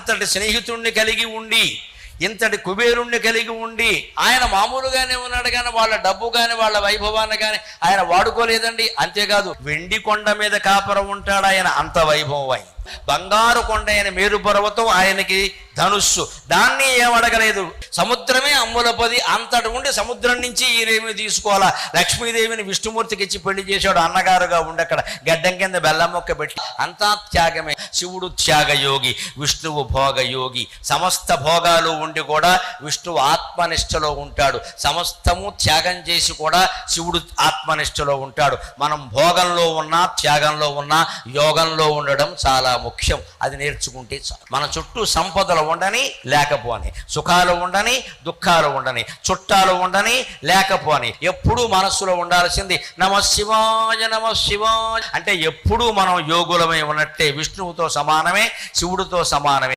అంతటి స్నేహితుణ్ణి కలిగి ఉండి, ఇంతటి కుబేరుణ్ణి కలిగి ఉండి, ఆయన మామూలుగానే ఉన్నాడు కానీ వాళ్ళ డబ్బు కానీ వాళ్ళ వైభవాన్ని కానీ ఆయన వాడుకోలేదండి. అంతేకాదు వెండి కొండ మీద కాపురం ఉంటాడు ఆయన, అంత వైభవం ఆయన. బంగారు కొండ అయిన మేరు పర్వతం ఆయనకి ధనుస్సు, దాన్ని ఏమడగలేదు. సముద్రమే అమ్ములపది అంతటి ఉండి సముద్రం నుంచి ఈయనేమి తీసుకోవాలా. లక్ష్మీదేవిని విష్ణుమూర్తికి ఇచ్చి పెళ్లి చేశాడు అన్నగారుగా ఉండి, అక్కడ గడ్డం కింద బెల్లం మొక్క పెట్టి. అంతా త్యాగమే. శివుడు త్యాగయోగి, విష్ణువు భోగయోగి. సమస్త భోగాలు ఉండి కూడా విష్ణువు ఆత్మనిష్టలో ఉంటాడు. సమస్తము త్యాగం చేసి కూడా శివుడు ఆత్మనిష్టలో ఉంటాడు. మనం భోగంలో ఉన్నా, త్యాగంలో ఉన్నా, యోగంలో ఉండడం చాలా ముఖ్యం. అది నేర్చుకుంటే చాలు. మన చుట్టూ సంపదలు ఉండని లేకపోని, సుఖాలు ఉండని దుఃఖాలు ఉండని, చుట్టాలు ఉండని లేకపోని, ఎప్పుడూ మనస్సులో ఉండాల్సింది నమ శివాయ నమ శివాయ అంటే ఎప్పుడూ మనం యోగులమై ఉన్నట్టే. విష్ణువుతో సమానమే, శివుడితో సమానమే.